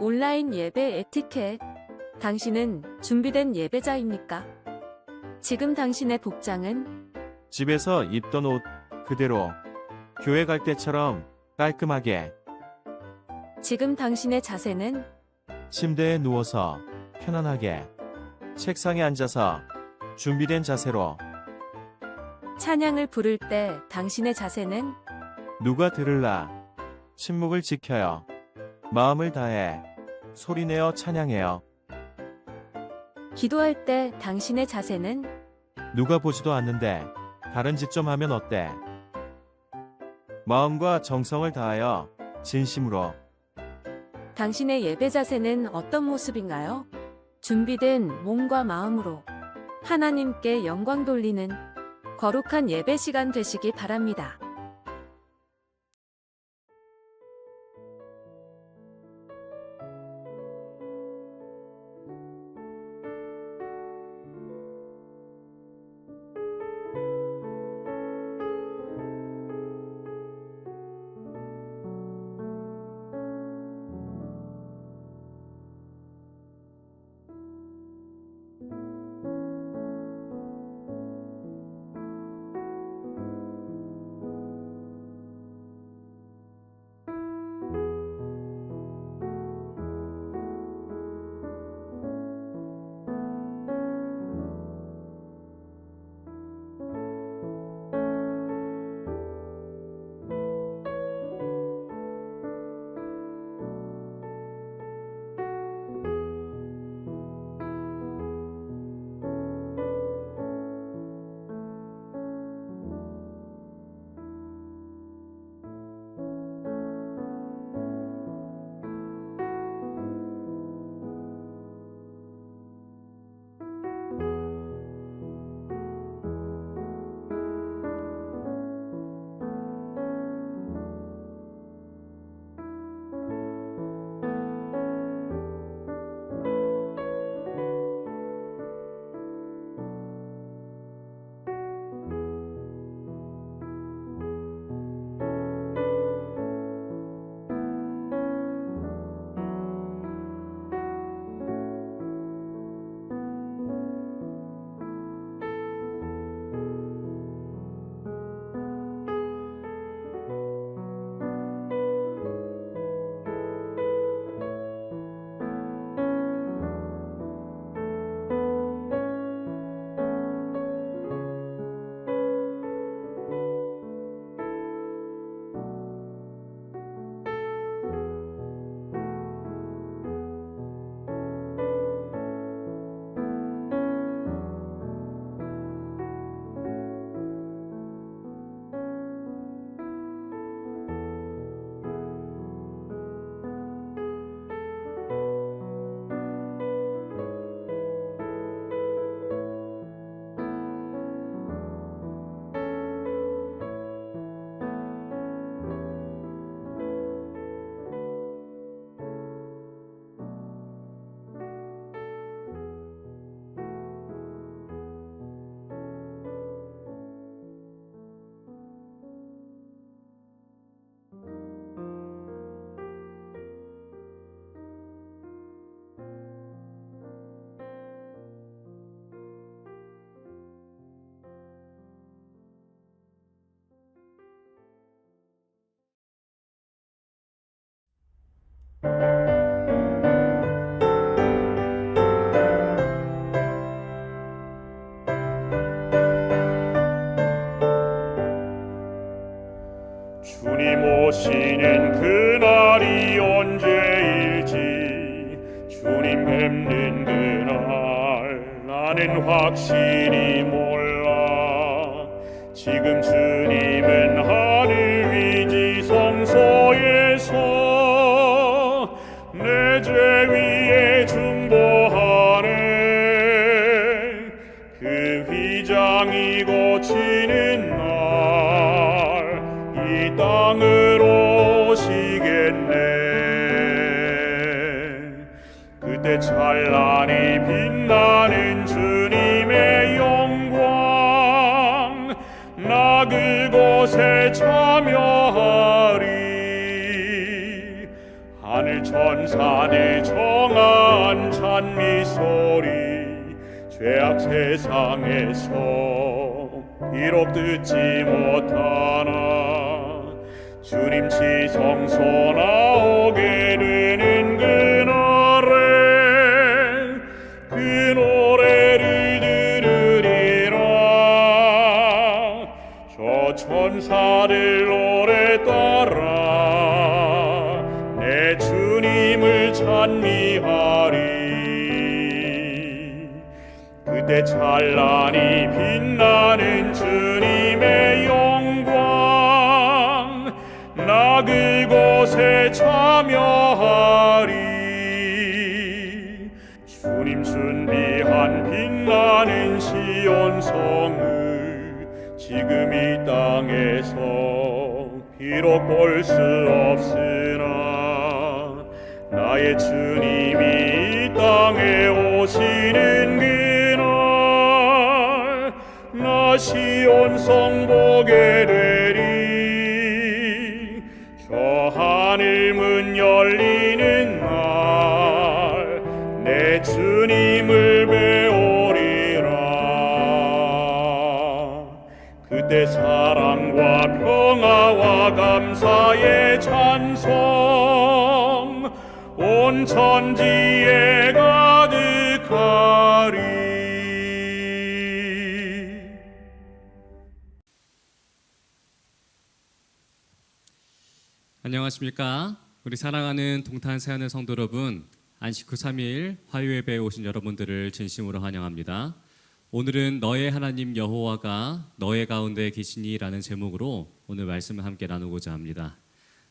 온라인 예배 에티켓. 당신은 준비된 예배자입니까? 지금 당신의 복장은 집에서 입던 옷 그대로 교회 갈 때처럼 깔끔하게 지금 당신의 자세는 침대에 누워서 편안하게 책상에 앉아서 준비된 자세로 찬양을 부를 때 당신의 자세는 누가 들을라 침묵을 지켜요. 마음을 다해 소리내어 찬양해요. 기도할 때 당신의 자세는 누가 보지도 않는데 다른 짓 좀 하면 어때? 마음과 정성을 다하여 진심으로 당신의 예배 자세는 어떤 모습인가요? 준비된 몸과 마음으로 하나님께 영광 돌리는 거룩한 예배 시간 되시기 바랍니다. 주님 오시는 그날이 언제일지 주님 뵙는 그날 나는 확실히 몰라. 지금 주님은 하늘 위지 성소에서 내 죄 위에 중보하네. 그 휘장이 고치는 날 이 땅으로 오시겠네. 그때 찬란히 빛나는 주님의 영광 나 그곳에 참여하리. 하늘 천사 천사들 청한 찬미 소리 죄악 세상에서 비록 듣지 못하나 주님 지성소 나오게 되는 그날에 그 노래를 들으리라. 저 천사들 노래 따라 내 주님을 찬미하리. 그때 찬란히 빛나는 주님의 영광 나 그곳에 참여하리. 주님 준비한 빛나는 시온성을 지금 이 땅에서 비록 볼 수 없으나 나의 주님이 이 땅에 오시는 그날 나 시온성 보게 되리. 저 하늘 문 열리는 날 내 주님을 배우리라. 그때 사랑과 평화와 감사의 찬송 온 천지에 가득하리. 안녕하십니까? 우리 사랑하는 동탄 세안의 성도 여러분, 안식 후 3일 화요예배에 오신 여러분들을 진심으로 환영합니다. 오늘은 너의 하나님 여호와가 너의 가운데 계시니라는 제목으로 오늘 말씀을 함께 나누고자 합니다.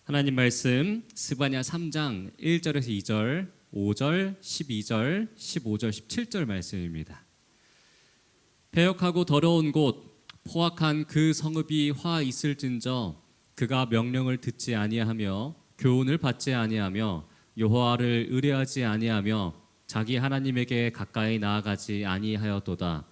하나님 말씀 스바냐 3장 1절에서 2절, 5절, 12절, 15절, 17절 말씀입니다. 패역하고 더러운 곳 포악한 그 성읍이 화 있을진저 그가 명령을 듣지 아니하며 교훈을 받지 아니하며 여호와를 의뢰하지 아니하며 자기 하나님에게 가까이 나아가지 아니하였도다.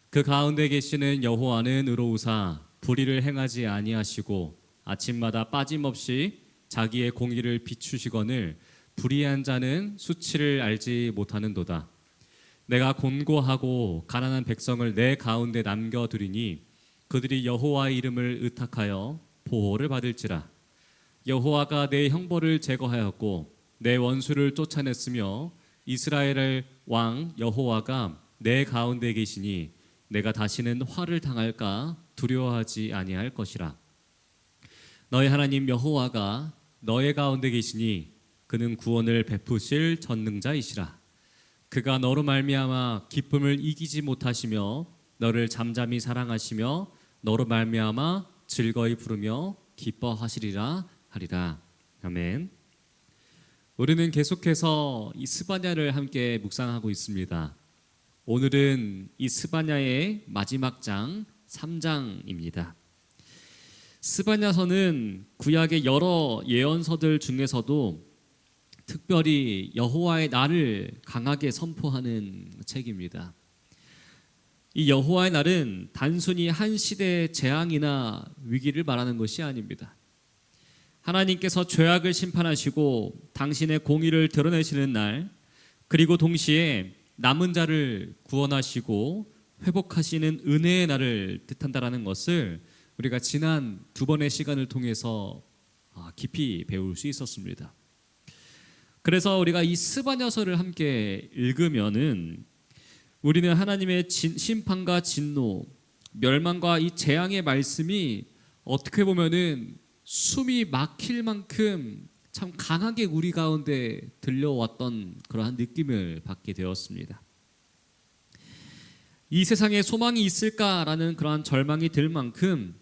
그 가운데 계시는 여호와는 의로우사 불의를 행하지 아니하시고 아침마다 빠짐없이 자기의 공의를 비추시거늘 불의한 자는 수치를 알지 못하는도다. 내가 곤고하고 가난한 백성을 내 가운데 남겨두리니 그들이 여호와의 이름을 의탁하여 보호를 받을지라. 여호와가 내 형벌을 제거하였고 내 원수를 쫓아냈으며 이스라엘의 왕 여호와가 내 가운데 계시니 내가 다시는 화를 당할까 두려워하지 아니할 것이라. 너의 하나님 여호와가 너의 가운데 계시니 그는 구원을 베푸실 전능자이시라. 그가 너로 말미암아 기쁨을 이기지 못하시며 너를 잠잠히 사랑하시며 너로 말미암아 즐거이 부르며 기뻐하시리라 하리라. 아멘. 우리는 계속해서 이 스바냐를 함께 묵상하고 있습니다. 오늘은 이 스바냐의 마지막 장 3장입니다. 스바냐서는 구약의 여러 예언서들 중에서도 특별히 여호와의 날을 강하게 선포하는 책입니다. 이 여호와의 날은 단순히 한 시대의 재앙이나 위기를 말하는 것이 아닙니다. 하나님께서 죄악을 심판하시고 당신의 공의를 드러내시는 날, 그리고 동시에 남은 자를 구원하시고 회복하시는 은혜의 날을 뜻한다라는 것을 우리가 지난 2번의 시간을 통해서 깊이 배울 수 있었습니다. 그래서 우리가 이 스바냐서를 함께 읽으면은 우리는 하나님의 심판과 진노, 멸망과 이 재앙의 말씀이 어떻게 보면은 숨이 막힐 만큼 참 강하게 우리 가운데 들려왔던 그러한 느낌을 받게 되었습니다. 이 세상에 소망이 있을까라는 그러한 절망이 들 만큼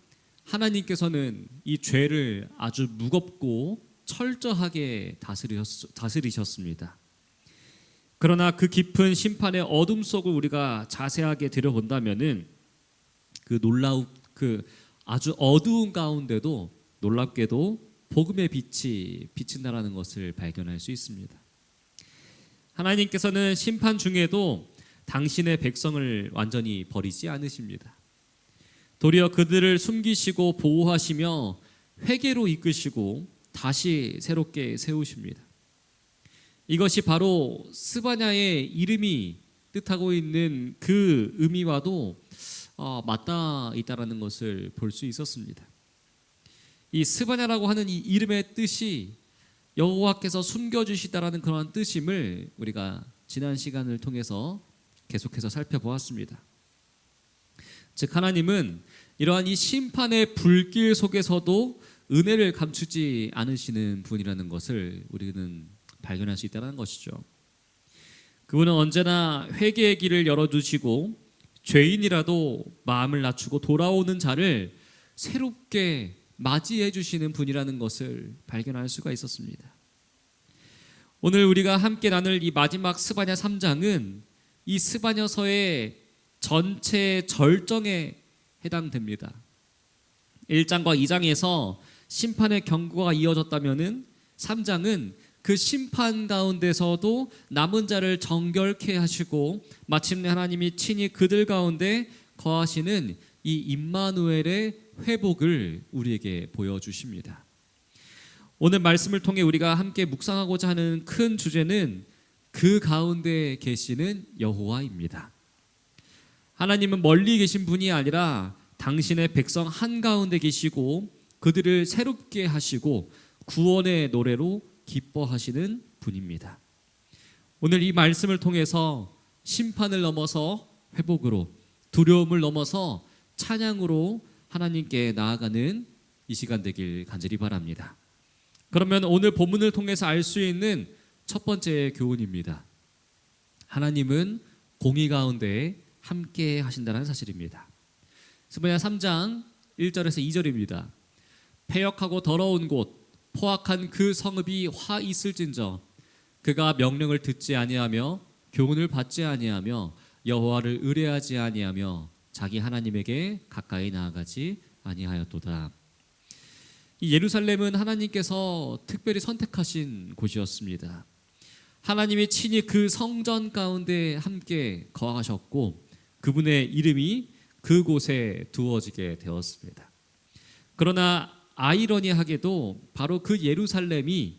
하나님께서는 이 죄를 아주 무겁고 철저하게 다스리셨습니다. 그러나 그 깊은 심판의 어둠 속을 우리가 자세하게 들여본다면은 그 아주 어두운 가운데도 놀랍게도 복음의 빛이 비친다라는 것을 발견할 수 있습니다. 하나님께서는 심판 중에도 당신의 백성을 완전히 버리지 않으십니다. 도리어 그들을 숨기시고 보호하시며 회개로 이끄시고 다시 새롭게 세우십니다. 이것이 바로 스바냐의 이름이 뜻하고 있는 그 의미와도 맞닿아 있다라는 것을 볼 수 있었습니다. 이 스바냐라고 하는 이 이름의 뜻이 여호와께서 숨겨주시다라는 그런 뜻임을 우리가 지난 시간을 통해서 계속해서 살펴보았습니다. 즉 하나님은 이러한 이 심판의 불길 속에서도 은혜를 감추지 않으시는 분이라는 것을 우리는 발견할 수 있다는 것이죠. 그분은 언제나 회개의 길을 열어두시고 죄인이라도 마음을 낮추고 돌아오는 자를 새롭게 맞이해 주시는 분이라는 것을 발견할 수가 있었습니다. 오늘 우리가 함께 나눌 이 마지막 스바냐 3장은 이 스바냐서의 전체 절정에 해당됩니다. 1장과 2장에서 심판의 경고가 이어졌다면은 3장은 그 심판 가운데서도 남은 자를 정결케 하시고 마침내 하나님이 친히 그들 가운데 거하시는 이 임마누엘의 회복을 우리에게 보여주십니다. 오늘 말씀을 통해 우리가 함께 묵상하고자 하는 큰 주제는 그 가운데 계시는 여호와입니다. 하나님은 멀리 계신 분이 아니라 당신의 백성 한가운데 계시고 그들을 새롭게 하시고 구원의 노래로 기뻐하시는 분입니다. 오늘 이 말씀을 통해서 심판을 넘어서 회복으로, 두려움을 넘어서 찬양으로 하나님께 나아가는 이 시간 되길 간절히 바랍니다. 그러면 오늘 본문을 통해서 알 수 있는 첫 번째 교훈입니다. 하나님은 공의 가운데 함께 하신다는 사실입니다. 스바냐 3장 1절에서 2절입니다. 패역하고 더러운 곳 포악한 그 성읍이 화 있을진저 그가 명령을 듣지 아니하며 교훈을 받지 아니하며 여호와를 의뢰하지 아니하며 자기 하나님에게 가까이 나아가지 아니하였도다. 이 예루살렘은 하나님께서 특별히 선택하신 곳이었습니다. 하나님이 친히 그 성전 가운데 함께 거하셨고 그분의 이름이 그곳에 두어지게 되었습니다. 그러나 아이러니하게도 바로 그 예루살렘이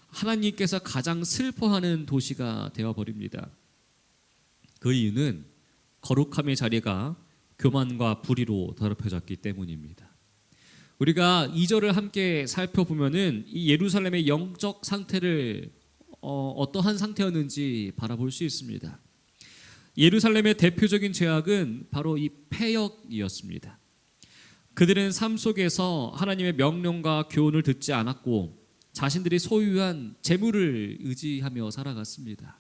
하나님께서 가장 슬퍼하는 도시가 되어버립니다. 그 이유는 거룩함의 자리가 교만과 불의로 더럽혀졌기 때문입니다. 우리가 2절을 함께 살펴보면은 이 예루살렘의 영적 상태를 어떠한 상태였는지 바라볼 수 있습니다. 예루살렘의 대표적인 죄악은 바로 이 패역이었습니다. 그들은 삶 속에서 하나님의 명령과 교훈을 듣지 않았고 자신들이 소유한 재물을 의지하며 살아갔습니다.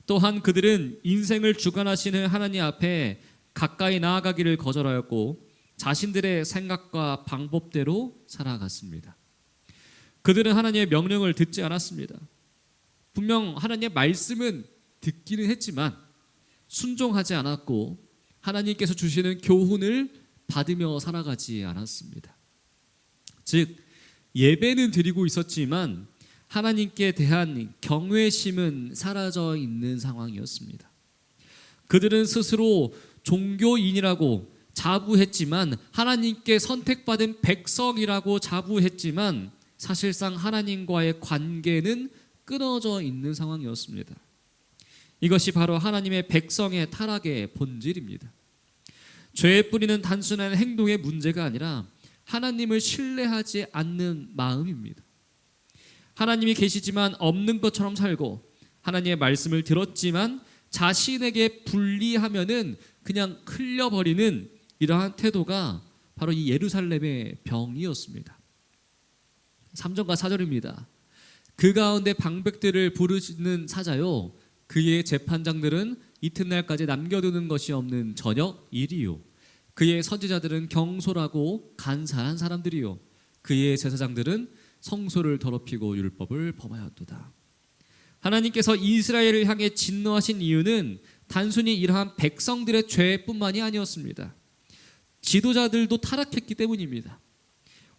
또한 그들은 인생을 주관하시는 하나님 앞에 가까이 나아가기를 거절하였고 자신들의 생각과 방법대로 살아갔습니다. 그들은 하나님의 명령을 듣지 않았습니다. 분명 하나님의 말씀은 듣기는 했지만 순종하지 않았고 하나님께서 주시는 교훈을 받으며 살아가지 않았습니다. 즉 예배는 드리고 있었지만 하나님께 대한 경외심은 사라져 있는 상황이었습니다. 그들은 스스로 종교인이라고 자부했지만 하나님께 선택받은 백성이라고 자부했지만 사실상 하나님과의 관계는 끊어져 있는 상황이었습니다. 이것이 바로 하나님의 백성의 타락의 본질입니다. 죄의 뿌리는 단순한 행동의 문제가 아니라 하나님을 신뢰하지 않는 마음입니다. 하나님이 계시지만 없는 것처럼 살고 하나님의 말씀을 들었지만 자신에게 불리하면은 그냥 흘려버리는 이러한 태도가 바로 이 예루살렘의 병이었습니다. 3절과 4절입니다. 그 가운데 방백들을 부르시는 사자요 그의 재판장들은 이튿날까지 남겨두는 것이 없는 저녁 일이요 그의 선지자들은 경솔하고 간사한 사람들이요 그의 제사장들은 성소를 더럽히고 율법을 범하였도다. 하나님께서 이스라엘을 향해 진노하신 이유는 단순히 이러한 백성들의 죄뿐만이 아니었습니다. 지도자들도 타락했기 때문입니다.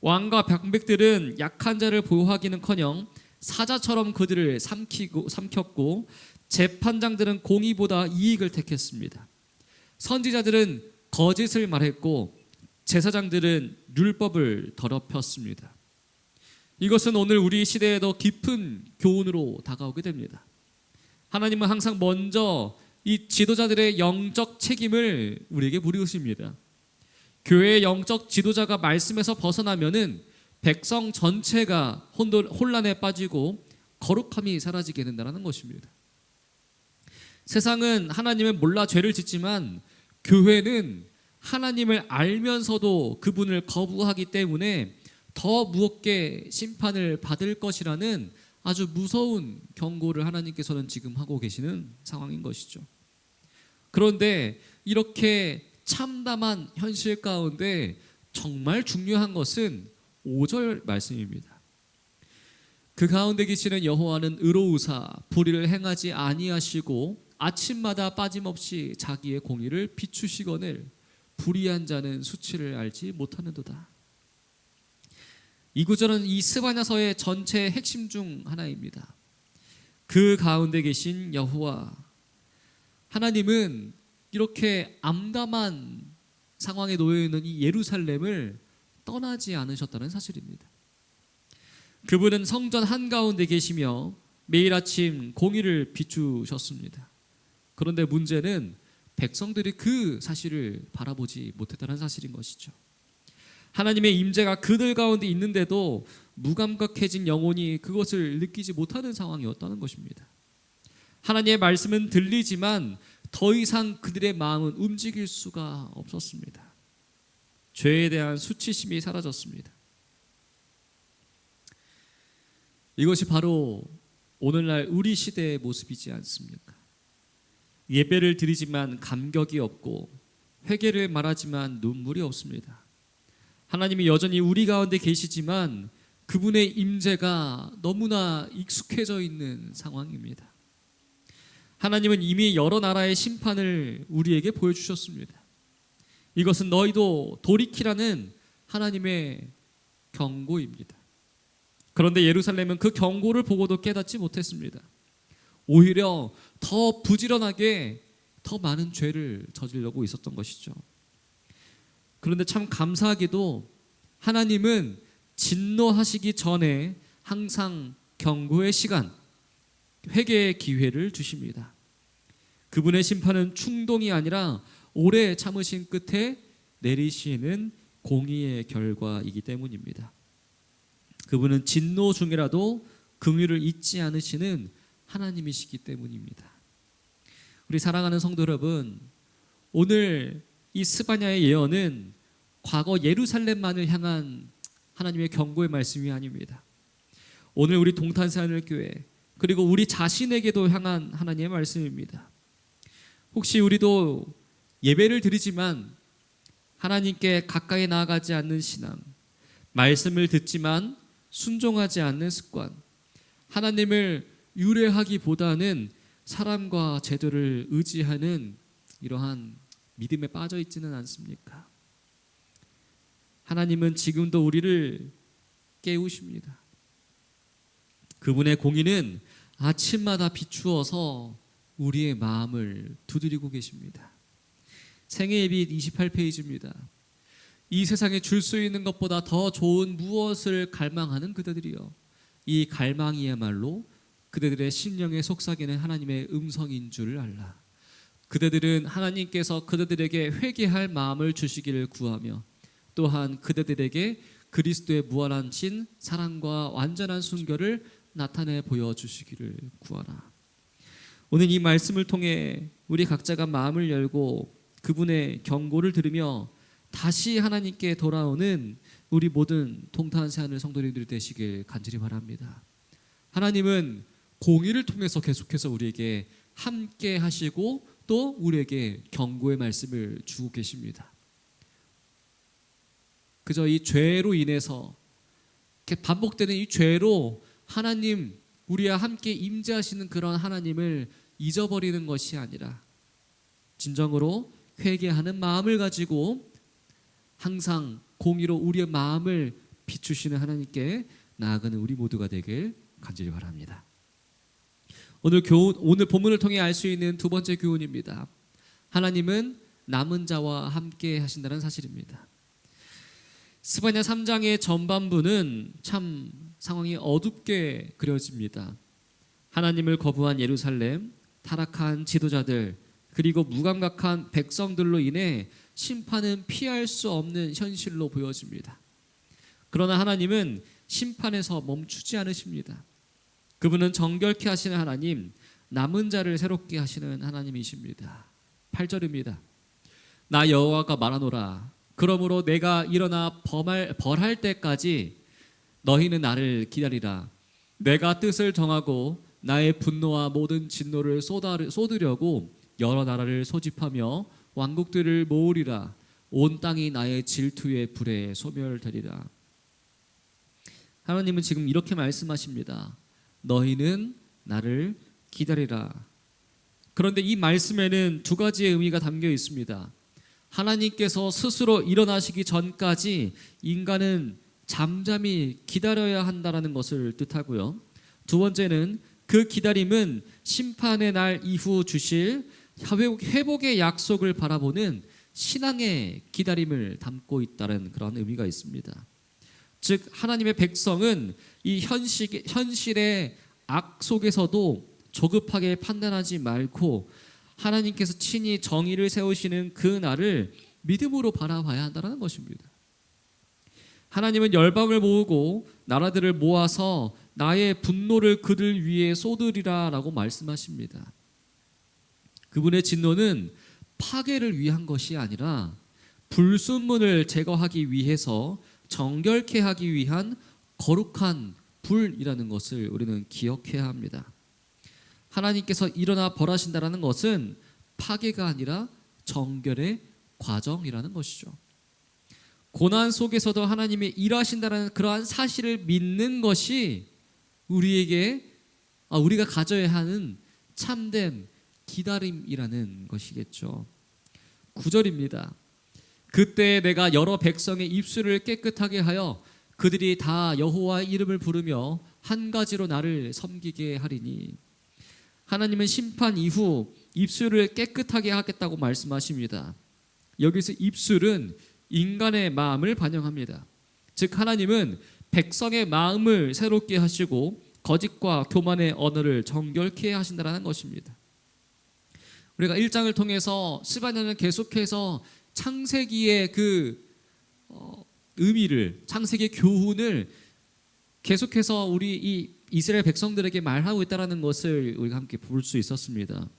왕과 방백들은 약한 자를 보호하기는커녕 사자처럼 그들을 삼켰고 재판장들은 공의보다 이익을 택했습니다. 선지자들은 거짓을 말했고 제사장들은 율법을 더럽혔습니다. 이것은 오늘 우리 시대에 더 깊은 교훈으로 다가오게 됩니다. 하나님은 항상 먼저 이 지도자들의 영적 책임을 우리에게 물으십니다. 교회의 영적 지도자가 말씀에서 벗어나면은 백성 전체가 혼란에 빠지고 거룩함이 사라지게 된다는 것입니다. 세상은 하나님을 몰라 죄를 짓지만 교회는 하나님을 알면서도 그분을 거부하기 때문에 더 무겁게 심판을 받을 것이라는 아주 무서운 경고를 하나님께서는 지금 하고 계시는 상황인 것이죠. 그런데 이렇게 참담한 현실 가운데 정말 중요한 것은 5절 말씀입니다. 그 가운데 계시는 여호와는 의로우사 불의를 행하지 아니하시고 아침마다 빠짐없이 자기의 공의를 비추시거늘 불의한 자는 수치를 알지 못하는도다. 이 구절은 이 스바냐서의 전체 핵심 중 하나입니다. 그 가운데 계신 여호와 하나님은 이렇게 암담한 상황에 놓여 있는 이 예루살렘을 떠나지 않으셨다는 사실입니다. 그분은 성전 한가운데 계시며 매일 아침 공의를 비추셨습니다. 그런데 문제는 백성들이 그 사실을 바라보지 못했다는 사실인 것이죠. 하나님의 임재가 그들 가운데 있는데도 무감각해진 영혼이 그것을 느끼지 못하는 상황이었다는 것입니다. 하나님의 말씀은 들리지만 더 이상 그들의 마음은 움직일 수가 없었습니다. 죄에 대한 수치심이 사라졌습니다. 이것이 바로 오늘날 우리 시대의 모습이지 않습니까? 예배를 드리지만 감격이 없고 회개를 말하지만 눈물이 없습니다. 하나님이 여전히 우리 가운데 계시지만 그분의 임재가 너무나 익숙해져 있는 상황입니다. 하나님은 이미 여러 나라의 심판을 우리에게 보여주셨습니다. 이것은 너희도 돌이키라는 하나님의 경고입니다. 그런데 예루살렘은 그 경고를 보고도 깨닫지 못했습니다. 오히려 더 부지런하게 더 많은 죄를 저지르려고 있었던 것이죠. 그런데 참 감사하게도 하나님은 진노하시기 전에 항상 경고의 시간, 회개의 기회를 주십니다. 그분의 심판은 충동이 아니라 오래 참으신 끝에 내리시는 공의의 결과이기 때문입니다. 그분은 진노 중이라도 긍휼을 잊지 않으시는 하나님이시기 때문입니다. 우리 사랑하는 성도 여러분, 오늘 이 스바냐의 예언은 과거 예루살렘만을 향한 하나님의 경고의 말씀이 아닙니다. 오늘 우리 동탄새하늘교회 그리고 우리 자신에게도 향한 하나님의 말씀입니다. 혹시 우리도 예배를 드리지만 하나님께 가까이 나아가지 않는 신앙, 말씀을 듣지만 순종하지 않는 습관, 하나님을 유래하기보다는 사람과 제도를 의지하는 이러한 믿음에 빠져 있지는 않습니까? 하나님은 지금도 우리를 깨우십니다. 그분의 공의는 아침마다 비추어서 우리의 마음을 두드리고 계십니다. 생애예빗 28페이지입니다. 이 세상에 줄 수 있는 것보다 더 좋은 무엇을 갈망하는 그대들이여, 이 갈망이야말로 그대들의 심령에 속삭이는 하나님의 음성인 줄 알라. 그대들은 하나님께서 그대들에게 회개할 마음을 주시기를 구하며 또한 그대들에게 그리스도의 무한하신 사랑과 완전한 순결을 나타내 보여주시기를 구하라. 오늘 이 말씀을 통해 우리 각자가 마음을 열고 그분의 경고를 들으며 다시 하나님께 돌아오는 우리 모든 동탄새하늘 성도님들이 되시길 간절히 바랍니다. 하나님은 공의를 통해서 계속해서 우리에게 함께 하시고 또 우리에게 경고의 말씀을 주고 계십니다. 그저 이 죄로 인해서 이렇게 반복되는 이 죄로 하나님, 우리와 함께 임재하시는 그런 하나님을 잊어버리는 것이 아니라 진정으로 회개하는 마음을 가지고 항상 공의로 우리의 마음을 비추시는 하나님께 나아가는 우리 모두가 되길 간절히 바랍니다. 오늘 본문을 통해 알 수 있는 두 번째 교훈입니다. 하나님은 남은 자와 함께 하신다는 사실입니다. 스바냐 3장의 전반부는 참 상황이 어둡게 그려집니다. 하나님을 거부한 예루살렘, 타락한 지도자들, 그리고 무감각한 백성들로 인해 심판은 피할 수 없는 현실로 보여집니다. 그러나 하나님은 심판에서 멈추지 않으십니다. 그분은 정결케 하시는 하나님, 남은 자를 새롭게 하시는 하나님이십니다. 8절입니다. 나 여호와가 말하노라. 그러므로 내가 일어나 벌할 때까지 너희는 나를 기다리라. 내가 뜻을 정하고 나의 분노와 모든 진노를 쏟으려고 여러 나라를 소집하며 왕국들을 모으리라. 온 땅이 나의 질투의 불에 소멸되리라. 하나님은 지금 이렇게 말씀하십니다. 너희는 나를 기다리라. 그런데 이 말씀에는 두 가지의 의미가 담겨 있습니다. 하나님께서 스스로 일어나시기 전까지 인간은 잠잠히 기다려야 한다는 것을 뜻하고요. 두 번째는 그 기다림은 심판의 날 이후 주실 회복의 약속을 바라보는 신앙의 기다림을 담고 있다는 그런 의미가 있습니다. 즉 하나님의 백성은 이 현실의 악 속에서도 조급하게 판단하지 말고 하나님께서 친히 정의를 세우시는 그 날을 믿음으로 바라봐야 한다는 것입니다. 하나님은 열방을 모으고 나라들을 모아서 나의 분노를 그들 위에 쏟으리라 라고 말씀하십니다. 그분의 진노는 파괴를 위한 것이 아니라 불순물을 제거하기 위해서 정결케 하기 위한 거룩한 불이라는 것을 우리는 기억해야 합니다. 하나님께서 일어나 벌하신다는 것은 파괴가 아니라 정결의 과정이라는 것이죠. 고난 속에서도 하나님이 일하신다는 그러한 사실을 믿는 것이 우리가 가져야 하는 참된 기다림이라는 것이겠죠. 9절입니다. 그때 내가 여러 백성의 입술을 깨끗하게 하여 그들이 다 여호와의 이름을 부르며 한 가지로 나를 섬기게 하리니. 하나님은 심판 이후 입술을 깨끗하게 하겠다고 말씀하십니다. 여기서 입술은 인간의 마음을 반영합니다. 즉 하나님은 백성의 마음을 새롭게 하시고 거짓과 교만의 언어를 정결케 하신다는 것입니다. 우리가 1장을 통해서 스바냐는 계속해서 창세기의 그 의미를, 창세기의 교훈을 계속해서 우리 이 이스라엘 백성들에게 말하고 있다는 것을 우리가 함께 볼 수 있었습니다.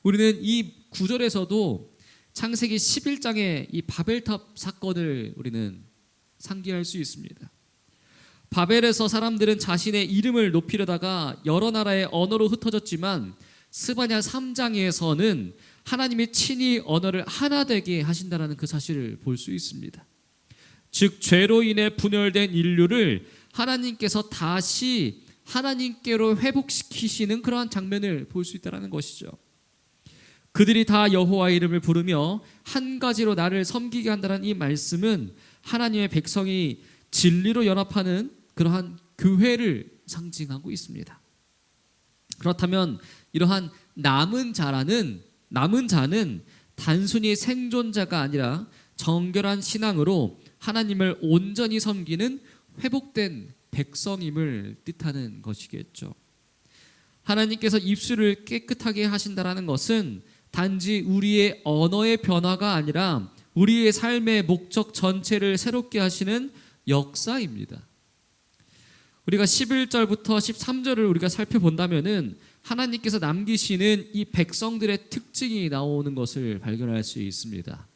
우리는 이 구절에서도 창세기 11장의 이 바벨탑 사건을 우리는 상기할 수 있습니다. 바벨에서 사람들은 자신의 이름을 높이려다가 여러 나라의 언어로 흩어졌지만 스바냐 3장에서는 하나님이 친히 언어를 하나 되게 하신다는 그 사실을 볼 수 있습니다. 즉 죄로 인해 분열된 인류를 하나님께서 다시 하나님께로 회복시키시는 그러한 장면을 볼 수 있다는 것이죠. 그들이 다 여호와의 이름을 부르며 한 가지로 나를 섬기게 한다는 이 말씀은 하나님의 백성이 진리로 연합하는 그러한 교회를 상징하고 있습니다. 그렇다면 이러한 남은 자는 단순히 생존자가 아니라 정결한 신앙으로 하나님을 온전히 섬기는 회복된 백성임을 뜻하는 것이겠죠. 하나님께서 입술을 깨끗하게 하신다는 것은 단지 우리의 언어의 변화가 아니라 우리의 삶의 목적 전체를 새롭게 하시는 역사입니다. 우리가 11절부터 13절을 우리가 살펴본다면은 하나님께서 남기시는 이 백성들의 특징이 나오는 것을 발견할 수 있습니다.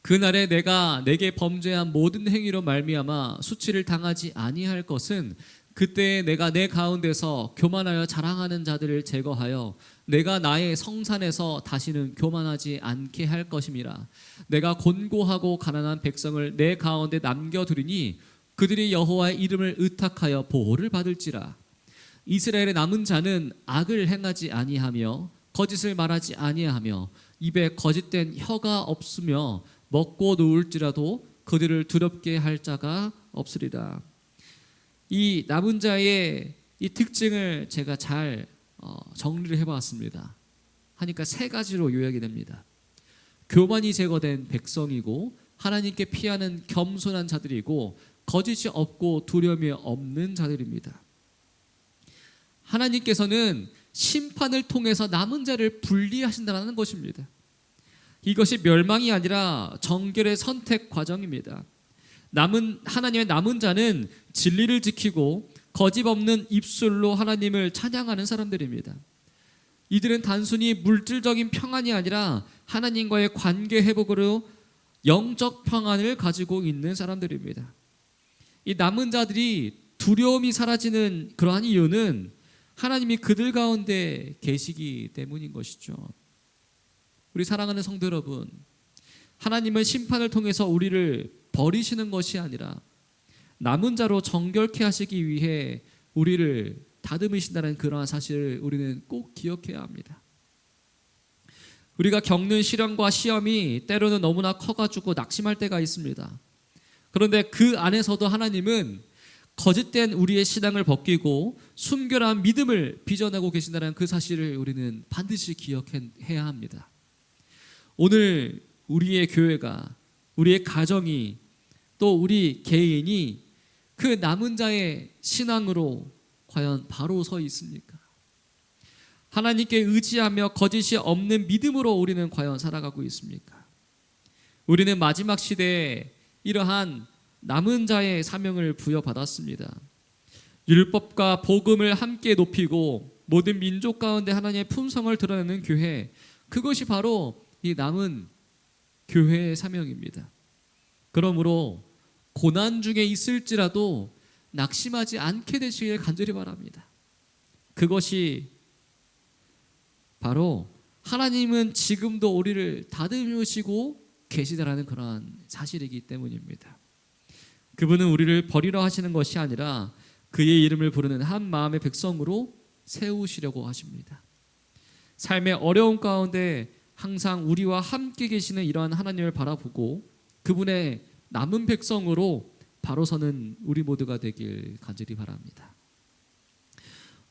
그날에 내가 내게 범죄한 모든 행위로 말미암아 수치를 당하지 아니할 것은 그때 내가 내 가운데서 교만하여 자랑하는 자들을 제거하여 내가 나의 성산에서 다시는 교만하지 않게 할 것임이라. 내가 곤고하고 가난한 백성을 내 가운데 남겨두리니 그들이 여호와의 이름을 의탁하여 보호를 받을지라. 이스라엘의 남은 자는 악을 행하지 아니하며 거짓을 말하지 아니하며 입에 거짓된 혀가 없으며 먹고 누울지라도 그들을 두렵게 할 자가 없으리라. 이 남은 자의 이 특징을 제가 잘 정리를 해봤습니다. 하니까 세 가지로 요약이 됩니다. 교만이 제거된 백성이고 하나님께 피하는 겸손한 자들이고 거짓이 없고 두려움이 없는 자들입니다. 하나님께서는 심판을 통해서 남은 자를 분리하신다는 것입니다. 이것이 멸망이 아니라 정결의 선택 과정입니다. 하나님의 남은 자는 진리를 지키고 거짓 없는 입술로 하나님을 찬양하는 사람들입니다. 이들은 단순히 물질적인 평안이 아니라 하나님과의 관계 회복으로 영적 평안을 가지고 있는 사람들입니다. 이 남은 자들이 두려움이 사라지는 그러한 이유는 하나님이 그들 가운데 계시기 때문인 것이죠. 우리 사랑하는 성도 여러분, 하나님은 심판을 통해서 우리를 버리시는 것이 아니라 남은 자로 정결케 하시기 위해 우리를 다듬으신다는 그러한 사실을 우리는 꼭 기억해야 합니다. 우리가 겪는 시련과 시험이 때로는 너무나 커가지고 낙심할 때가 있습니다. 그런데 그 안에서도 하나님은 거짓된 우리의 신앙을 벗기고 순결한 믿음을 빚어내고 계신다는 그 사실을 우리는 반드시 기억해야 합니다. 오늘 우리의 교회가, 우리의 가정이, 또 우리 개인이 그 남은 자의 신앙으로 과연 바로 서 있습니까? 하나님께 의지하며 거짓이 없는 믿음으로 우리는 과연 살아가고 있습니까? 우리는 마지막 시대에 이러한 남은 자의 사명을 부여받았습니다. 율법과 복음을 함께 높이고 모든 민족 가운데 하나님의 품성을 드러내는 교회, 그것이 바로 이 남은 교회의 사명입니다. 그러므로 고난 중에 있을지라도 낙심하지 않게 되시길 간절히 바랍니다. 그것이 바로 하나님은 지금도 우리를 다듬으시고 계시다라는 그러한 사실이기 때문입니다. 그분은 우리를 버리려 하시는 것이 아니라 그의 이름을 부르는 한 마음의 백성으로 세우시려고 하십니다. 삶의 어려움 가운데 항상 우리와 함께 계시는 이러한 하나님을 바라보고 그분의 남은 백성으로 바로 서는 우리 모두가 되길 간절히 바랍니다.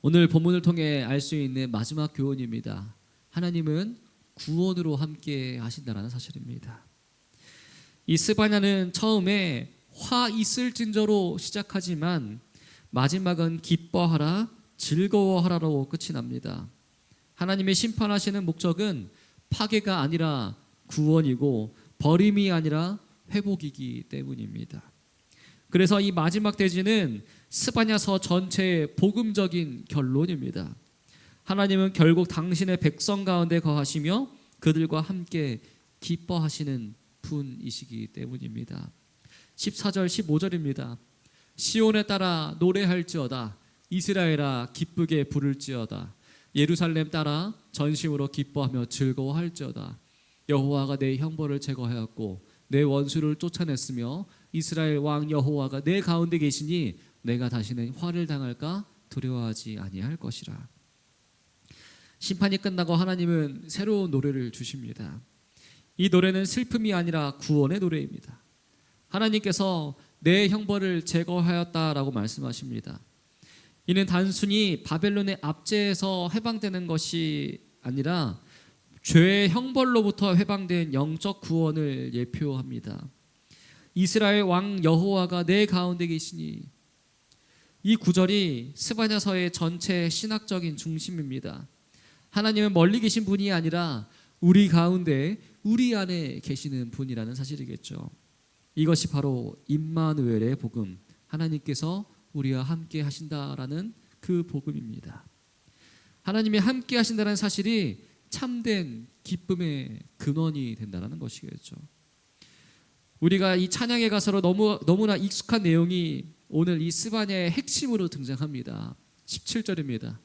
오늘 본문을 통해 알 수 있는 마지막 교훈입니다. 하나님은 구원으로 함께 하신다는 사실입니다. 이 스바냐는 처음에 화 있을진저로 시작하지만 마지막은 기뻐하라 즐거워하라로 끝이 납니다. 하나님의 심판하시는 목적은 파괴가 아니라 구원이고 버림이 아니라 회복이기 때문입니다. 그래서 이 마지막 대지는 스바냐서 전체의 복음적인 결론입니다. 하나님은 결국 당신의 백성 가운데 거하시며 그들과 함께 기뻐하시는 분이시기 때문입니다. 14절 15절입니다. 시온에 따라 노래할지어다 이스라엘아 기쁘게 부를지어다 예루살렘 따라 전심으로 기뻐하며 즐거워할지어다 여호와가 내 형벌을 제거하였고 내 원수를 쫓아냈으며 이스라엘 왕 여호와가 내 가운데 계시니 내가 다시는 화를 당할까 두려워하지 아니할 것이라. 심판이 끝나고 하나님은 새로운 노래를 주십니다. 이 노래는 슬픔이 아니라 구원의 노래입니다. 하나님께서 내 형벌을 제거하였다라고 말씀하십니다. 이는 단순히 바벨론의 압제에서 해방되는 것이 아니라 죄의 형벌로부터 해방된 영적 구원을 예표합니다. 이스라엘 왕 여호와가 내 가운데 계시니, 이 구절이 스바냐서의 전체 신학적인 중심입니다. 하나님은 멀리 계신 분이 아니라 우리 가운데 우리 안에 계시는 분이라는 사실이겠죠. 이것이 바로 임마누엘의 복음, 하나님께서 우리와 함께 하신다라는 그 복음입니다. 하나님이 함께 하신다는 사실이 참된 기쁨의 근원이 된다는 것이겠죠. 우리가 이 찬양의 가사로 너무나 익숙한 내용이 오늘 이 스바냐의 핵심으로 등장합니다. 17절입니다.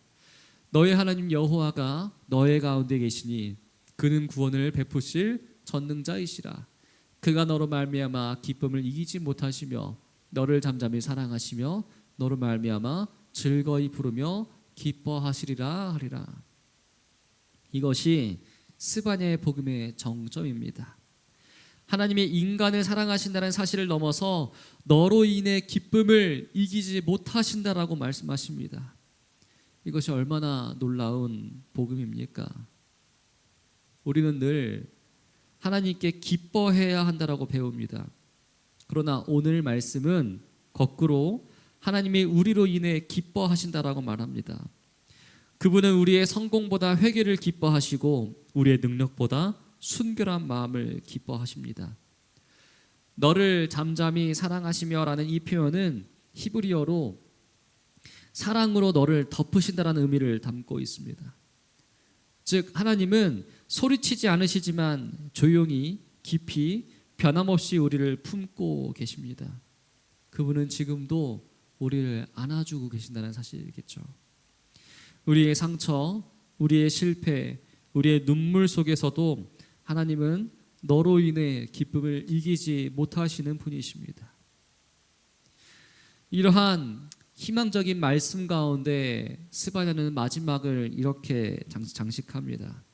너의 하나님 여호와가 너의 가운데 계시니 그는 구원을 베푸실 전능자이시라. 그가 너로 말미암아 기쁨을 이기지 못하시며 너를 잠잠히 사랑하시며 너로 말미암아 즐거이 부르며 기뻐하시리라 하리라. 이것이 스바냐의 복음의 정점입니다. 하나님이 인간을 사랑하신다는 사실을 넘어서 너로 인해 기쁨을 이기지 못하신다라고 말씀하십니다. 이것이 얼마나 놀라운 복음입니까? 우리는 늘 하나님께 기뻐해야 한다라고 배웁니다. 그러나 오늘 말씀은 거꾸로 하나님이 우리로 인해 기뻐하신다라고 말합니다. 그분은 우리의 성공보다 회개를 기뻐하시고 우리의 능력보다 순결한 마음을 기뻐하십니다. 너를 잠잠히 사랑하시며라는 이 표현은 히브리어로 사랑으로 너를 덮으신다라는 의미를 담고 있습니다. 즉 하나님은 소리치지 않으시지만 조용히 깊이 변함없이 우리를 품고 계십니다. 그분은 지금도 우리를 안아주고 계신다는 사실이겠죠. 우리의 상처, 우리의 실패, 우리의 눈물 속에서도 하나님은 너로 인해 기쁨을 이기지 못하시는 분이십니다. 이러한 희망적인 말씀 가운데 스바냐는 마지막을 이렇게 장식합니다.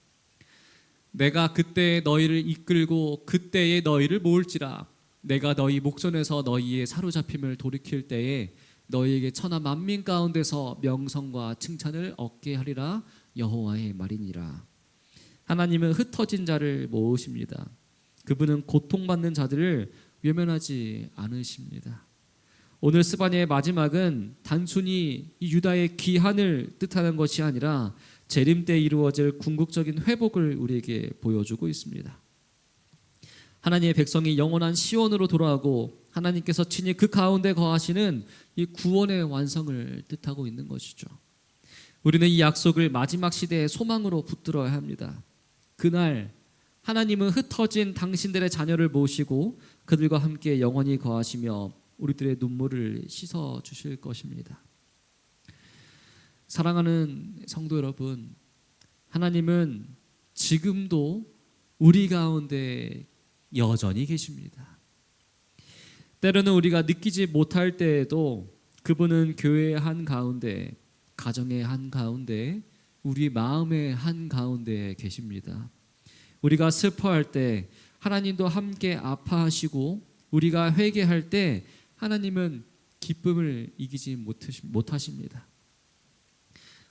내가 그때 너희를 이끌고 그때에 너희를 모을지라. 내가 너희 목전에서 너희의 사로잡힘을 돌이킬 때에 너희에게 천하 만민 가운데서 명성과 칭찬을 얻게 하리라. 여호와의 말이니라. 하나님은 흩어진 자를 모으십니다. 그분은 고통받는 자들을 외면하지 않으십니다. 오늘 스바냐의 마지막은 단순히 이 유다의 귀환을 뜻하는 것이 아니라 재림 때 이루어질 궁극적인 회복을 우리에게 보여주고 있습니다. 하나님의 백성이 영원한 시온으로 돌아가고 하나님께서 친히 그 가운데 거하시는 이 구원의 완성을 뜻하고 있는 것이죠. 우리는 이 약속을 마지막 시대의 소망으로 붙들어야 합니다. 그날 하나님은 흩어진 당신들의 자녀를 모시고 그들과 함께 영원히 거하시며 우리들의 눈물을 씻어 주실 것입니다. 사랑하는 성도 여러분, 하나님은 지금도 우리 가운데 여전히 계십니다. 때로는 우리가 느끼지 못할 때에도 그분은 교회의 한 가운데, 가정의 한 가운데, 우리 마음의 한 가운데 계십니다. 우리가 슬퍼할 때 하나님도 함께 아파하시고 우리가 회개할 때 하나님은 기쁨을 이기지 못하십니다.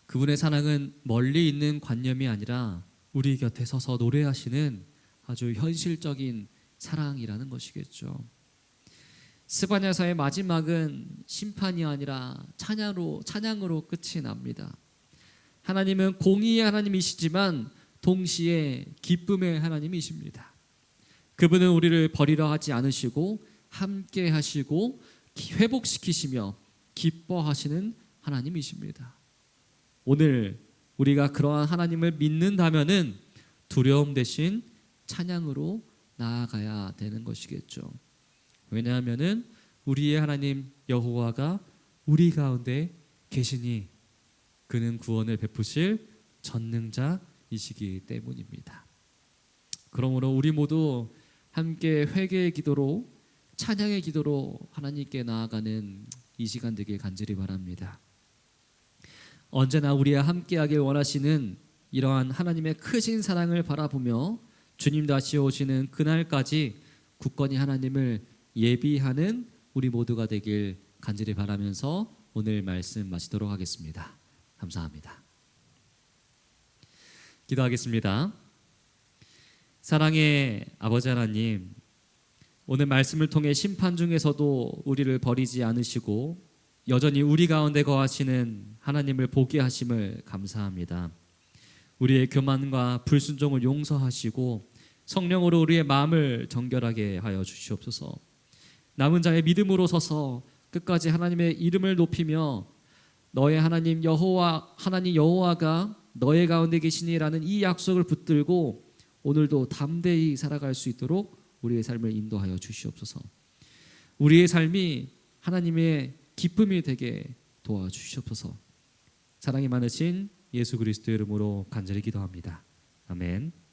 그분의 사랑은 멀리 있는 관념이 아니라 우리 곁에 서서 노래하시는 아주 현실적인 사랑이라는 것이겠죠. 스바냐서의 마지막은 심판이 아니라 찬양으로 끝이 납니다. 하나님은 공의의 하나님이시지만 동시에 기쁨의 하나님이십니다. 그분은 우리를 버리려 하지 않으시고 함께 하시고 회복시키시며 기뻐하시는 하나님이십니다. 오늘 우리가 그러한 하나님을 믿는다면은 두려움 대신 찬양으로 나아가야 되는 것이겠죠. 왜냐하면은 우리의 하나님 여호와가 우리 가운데 계시니 그는 구원을 베푸실 전능자이시기 때문입니다. 그러므로 우리 모두 함께 회개의 기도로 찬양의 기도로 하나님께 나아가는 이 시간 되길 간절히 바랍니다. 언제나 우리와 함께하길 원하시는 이러한 하나님의 크신 사랑을 바라보며 주님 다시 오시는 그날까지 굳건히 하나님을 예비하는 우리 모두가 되길 간절히 바라면서 오늘 말씀 마치도록 하겠습니다. 감사합니다. 기도하겠습니다. 사랑의 아버지 하나님, 오늘 말씀을 통해 심판 중에서도 우리를 버리지 않으시고 여전히 우리 가운데 거하시는 하나님을 보게 하심을 감사합니다. 우리의 교만과 불순종을 용서하시고 성령으로 우리의 마음을 정결하게 하여 주시옵소서. 남은 자의 믿음으로 서서 끝까지 하나님의 이름을 높이며 너의 하나님 여호와가 너의 가운데 계시니라는 이 약속을 붙들고 오늘도 담대히 살아갈 수 있도록 우리의 삶을 인도하여 주시옵소서. 우리의 삶이 하나님의 기쁨이 되게 도와주시옵소서. 사랑이 많으신 예수 그리스도의 이름으로 간절히 기도합니다. 아멘.